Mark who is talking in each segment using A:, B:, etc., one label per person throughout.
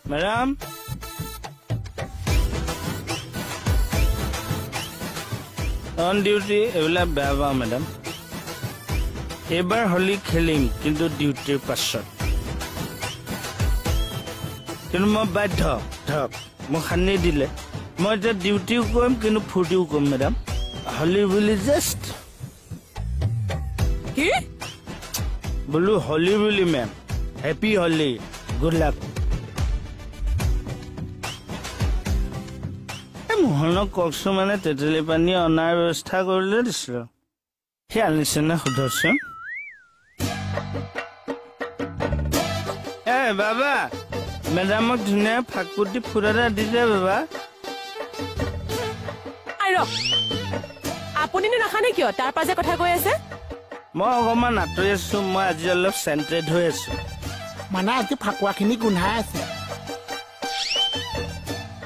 A: Madam on duty এগুলা বেয়া পাওঁ ম্যাডাম এবাৰ হোলি খেলিম কিন্তু ডিউটিৰ পাছত কিন্তু মই বাধ্য ধৰক মোক সানি দিলে মই এতিয়া ডিউটিও কৰিম কিন্তু ফূৰ্তিও কৰিম ম্যাডাম হোলি বুলি জাষ্ট
B: কি
A: বোলো হোলি বুলি ma'am happy Holi good luck মোহনক কওকচোন মানে তেতেলী পানী অনাৰ ব্যৱস্থা কৰিলে দিছিলো সি আনিছে নে সোধকচোন বাবা মেডামক ধুনীয়া ফাকুটি ফুট এটা দি দে বাবা
B: আপুনিনো নাখানে কিয় তাৰ পাছে কথা কৈ আছে
A: মই অকমান আঁতৰি আছো মই আজি অলপ চেণ্টেড হৈ আছো
C: মানে আজি ফাকুৱাখিনি গোন্ধাই আছে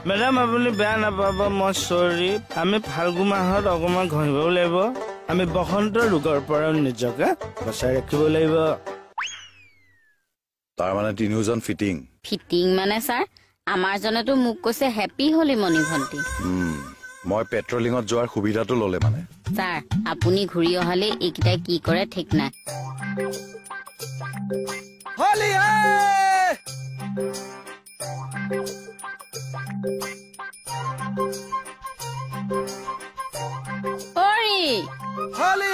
A: মেডাম আপুনি বেয়া নাপাব মই চৰি আমি ফাল্গু মাহত অকমান ঘঁহিবও লাগিব আমি বসন্ত ৰোগৰ পৰা নিজকে বচাই ৰাখিব লাগিব
D: তাৰ মানে তিনিওজন ফিটিং
E: মানে ছাৰ আমাৰ জনেতো মোক কৈছে হেপী হোলি মনি ভণ্টি
D: মই পেট্ৰলিঙত যোৱাৰ সুবিধাটো ললে মানে
E: ছাৰ আপুনি ঘূৰি অহালে এইকেইটাই কি কৰে ঠিক নাই
F: হোলি হোলি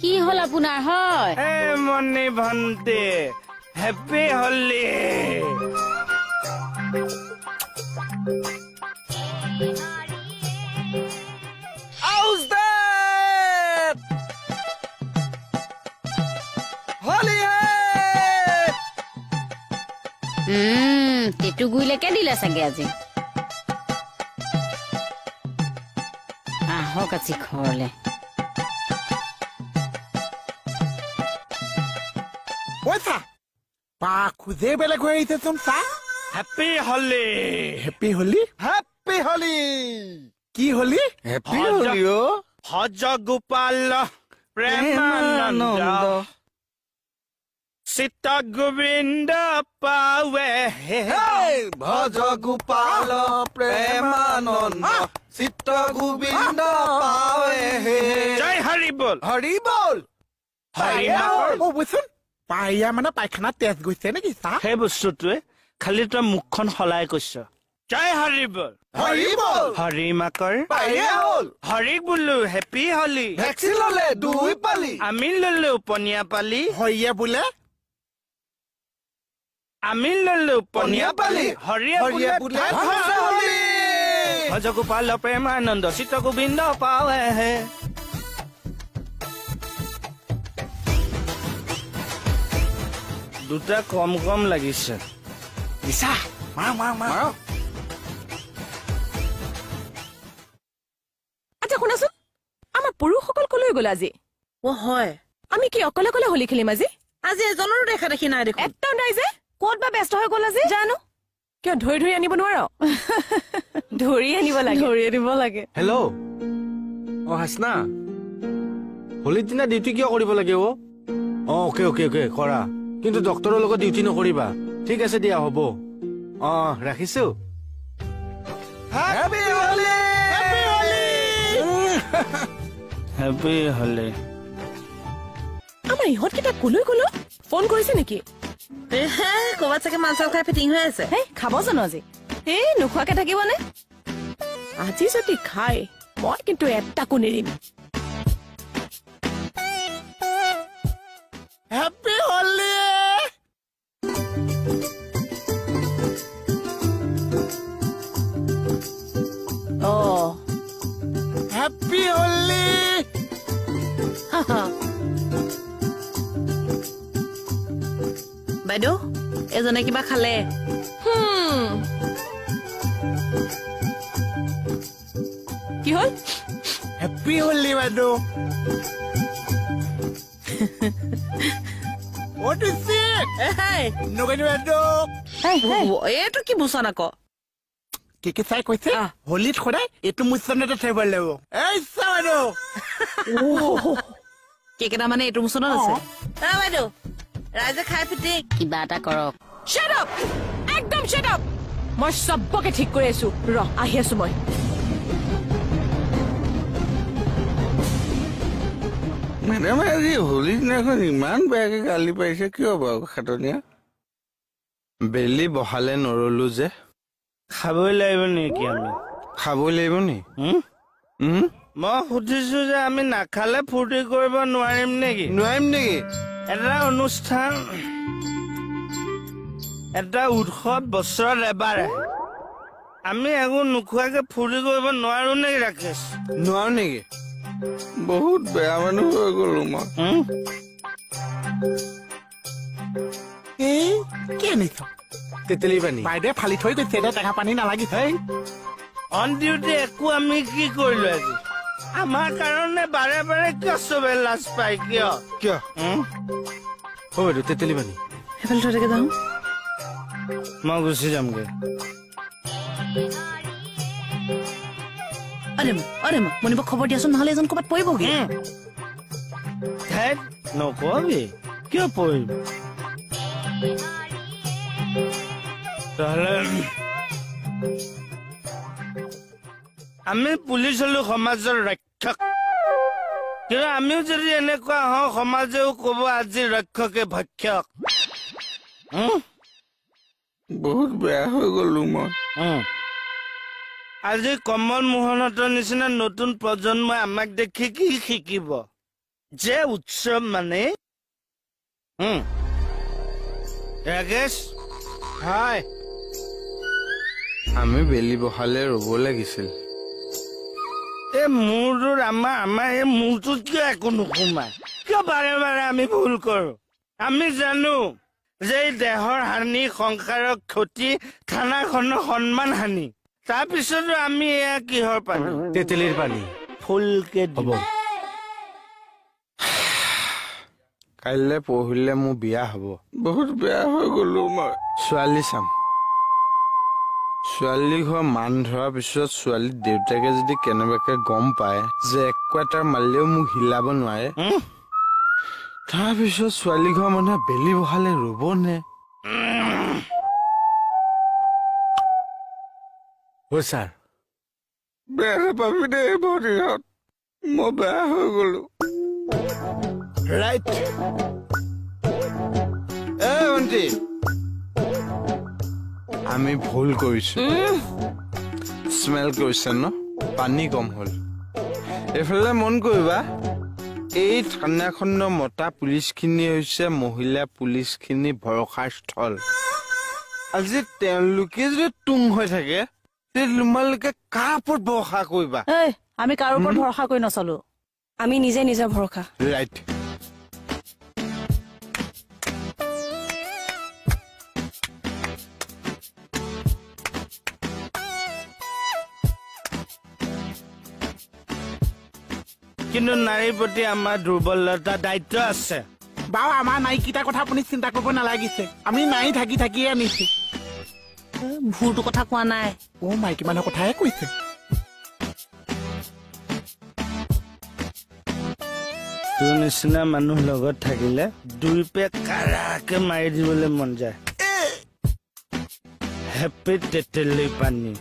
E: কি হল আপোনাৰ হয়
A: মনি ভণ্টি happy Holi
F: How's that? Holy hey!
E: তেটু গুইলেকে দিলে চাগে আজি আহক আজি ঘৰলে
C: পইচা পা খুজে বেলেগ হৈ আহিছেচোন চা
A: happy Holi
C: happy Holi
F: Happy Holi!
C: কি হোলি
F: Happy Holi oh!
A: ভজ গোপাল প্ৰেমানন্দ চিত গোবিন্দ পাৱে
F: Hey! ভজ গোপাল প্ৰেমানন্দ চিত্ত গোবিন্দ পাৱে
A: জয় হৰি বল
F: হৰি বল
A: হৰি
C: বুচোন পাহিয়া মানে পায়খানাত তেজ গৈছে নেকি চা
A: সেই বস্তুটোৱে খালি তই মুখখন সলাই কৈছ জয় হৰি বল
F: হৰি বল
A: হৰি মাকৰ
F: পাহিয়া হল
A: হৰিক বোলো হেপী হোলি
F: ভেকচিন ললে দুই পালি
A: আমি ললো পনীয়া পালি
C: হৰিয়ে বোলে
A: আমি ললো পনীয়া পালি
F: হৰিয়ে
A: হৰিয়ে
F: বোলে ভজ হলি
A: ভজ গোপাল প্ৰেমানন্দ চিত গোবিন্দ পাৱে দুটা কম কম লাগিছে
C: নিচা মাৰ মাৰ মাৰ
B: আচ্ছা শুনাচোন আমাৰ পুৰুষসকল কলৈ গ'ল আজি
G: হয়
B: আমি কি অকলে অকলে হোলি খেলিম আজি
G: আজি এজনৰো দেখা দেখি নাই দেখোন
B: এটাও নাই যে ক'ত বা ব্যস্ত হৈ গ'ল আজি জানো কিয় ধৰি ধৰি আনিব নোৱাৰ ধৰি আনিব লাগে
H: হেল্ল' হাসনা হোলিৰ দিনা ডিউটি কিয় কৰিব লাগে অকে অকে অকে কৰা কিন্তু ডক্টৰৰ লগত ডিউটি নকৰিবা ঠিক আছে দিয়া হ'ব ৰাখিছো
F: Happy Holi! Happy Holi!
A: Happy Holi
B: আমাৰ ইহঁতকেইটা কলৈ গ'ল ফোন কৰিছে নেকি
G: ক'বাত চাগে মাংস খাই ফিটিং হৈ আছে
B: খাব জানো আজি নোখোৱাকে থাকিবনে আজি যদি খাই মই কিন্তু এটাকো নেৰিম
C: হেপী হোলি হেপী হোলি
G: বাইদেউ এজনে কিবা খালে
B: কি হ'ল
C: হেপী হোলি বাইদেউ What is it?
G: Hey!
C: নগৈনি বাইদেউ
G: এইটো কি বুচন আকৌ
C: কি চাই কৈছে হোলিত সদায় এইটো মুচনতে থাকিব লাগিব এই চা বাইদেউ
G: কেকেটা মানে এইটো মুচনত আছে বাইদেউ ৰাইজে খাই ফিটিং
E: কিবা এটা কৰক
B: Shut up! একদম shut up! মই সবকে ঠিক কৰি আছো ৰ আহি আছো মই
A: মেডাম আজি হোলী দিনাখন ইমান বেয়াকে গালি পাইছে কিয় বাৰু খাটনীয়া
H: বেলি বহালে নৰলো যে
A: খাবই লাগিব নেকি আমি
H: খাবই লাগিব নি
A: মই সুধিছো যে আমি নাখালে ফূৰ্তি কৰিব নোৱাৰিম নেকি এটা অনুষ্ঠান এটা উৎসৱ বছৰত এবাৰ আমি একো নোখোৱাকে ফূৰ্তি কৰিব নোৱাৰো নেকি ৰাকেশ
H: নোৱাৰো নেকি
A: বহুত বেয়া মানুহ হৈ গলো মই
C: কি আনিছ
H: তেতেলী পানী
C: বাইদেৱে ফালি থৈ গৈছে দে টেঙা পানী নালাগিছে
A: অন ডিউটি একো আমি কি কৰিলো আজি আমাৰ কাৰণে বাৰে বাৰে কিয় চবে লাজ পায় কিয়
H: অ' বাইদেউ তেতেলী পানী
G: সেইফালে থৈ থাকে যাওঁ
A: মই গুচি যামগে
G: অৰে মা মনিবক খবৰ দিয়াচোন নহলে এজন ক'ৰবাত পৰিবগে
A: নকবি কিয় পৰিব আমি পুলিচ হলো সমাজৰ ৰক্ষক কিন্তু আমিও যদি এনেকুৱা হওঁ সমাজেও কব আজি ৰক্ষকে ভক্ষক বহুত বেয়া হৈ গলো মই আজি কমল মোহনতৰ নিচিনা নতুন প্ৰজন্মই আমাক দেখি কি শিকিব যে উৎসৱ মানে ৰাকেশ
H: হাই আমি বেলি বহালে ৰ'ব লাগিছিল
A: এই মূৰটোত আমাৰ এই মূৰটোত কিয় একো নোসোমায় কিয় বাৰে বাৰে আমি ভুল কৰো আমি জানো যে দেহৰ হানি সংসাৰৰ ক্ষতি থানাখনৰ সন্মান হানি তাৰপিছতো আমি এয়া কিহৰ পানী
H: তেতেলীৰ পানী
A: ফুলকে
H: হ'ব কাইলৈ পৰহিলে মোৰ বিয়া হ'ব
A: বহুত বেয়া হৈ গলো মই
H: ছোৱালী চাম ছোৱালী ঘৰ মান ধৰাৰ পিছত ছোৱালীৰ দেউতাকে যদি কেনেবাকে গম পায় যে একোটাৰ মাৰিলেও মোক হিলাব নোৱাৰে তাৰপিছত ছোৱালী ঘৰ মানুহে বেলি বহালে ৰ'ব নে ছাৰ
A: বেয়া নাপাবি দেই ভৰিহঁত মই বেয়া হৈ গলো
H: ৰাইট ভণ্টি আমি ভুল কৰিছো স্মেল কৰিছে ন পানী কম হ'ল এইফালে মন কৰিবা এই থানাখনৰ মতা পুলিচখিনি হৈছে মহিলা পুলিচখিনি ভৰসাৰ স্থল আজি তেওঁলোকে যদি তুং হৈ থাকে তোমালোকে কাৰ ওপৰত ভৰসা কৰিবা
B: আমি কাৰো ওপৰত ভৰসা কৰি নচলো আমি নিজে নিজৰ ভৰসা
H: ৰাইট
A: কিন্তু নাৰীৰ প্ৰতি আমাৰ দুৰ্বলতা দায়িত্ব আছে
C: বাৰু আমাৰ নাইকিটাৰ কথা আপুনি চিন্তা কৰিব নালাগিছে আমি নাই থাকি থাকিয়ে আনিছো
G: ভূৰটো কথা কোৱা নাই
C: মাইকী মানুহৰ কথাহে কৈছে
A: তোৰ নিচিনা মানুহ লগত থাকিলে দুই পে কাৰাকে মাৰি দিবলৈ মন যায় হেপী তেতেলী পানী